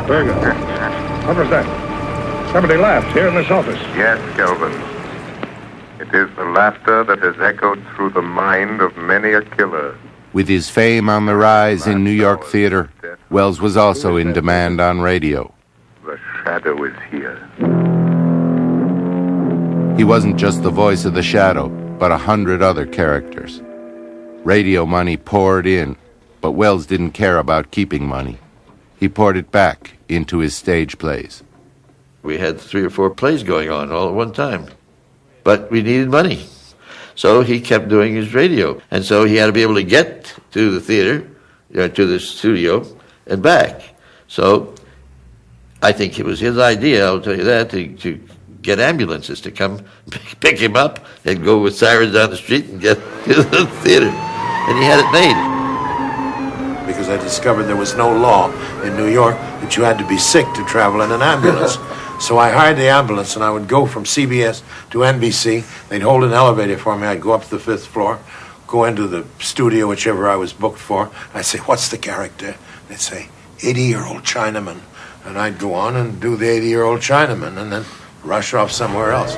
Very good. What was that? Somebody laughed here in this office. Yes, Kelvin. It is the laughter that has echoed through the mind of many a killer. With his fame on the rise in New York theater, Wells was also in demand on radio. The shadow is here. He wasn't just the voice of the shadow, but 100 other characters. Radio money poured in, but Wells didn't care about keeping money. He poured it back into his stage plays. We had 3 or 4 plays going on all at one time, but we needed money. So he kept doing his radio, and so he had to be able to get to the theater, to the studio, and back. So I think it was his idea, I'll tell you that, to get ambulances to come pick him up and go with sirens down the street and get to the theater. And he had it made. Because I discovered there was no law in New York that you had to be sick to travel in an ambulance. So I hired the ambulance, and I would go from CBS to NBC. They'd hold an elevator for me. I'd go up to the 5th floor, go into the studio, whichever I was booked for. I'd say, what's the character? They'd say, 80-year-old Chinaman. And I'd go on and do the 80-year-old Chinaman and then rush off somewhere else.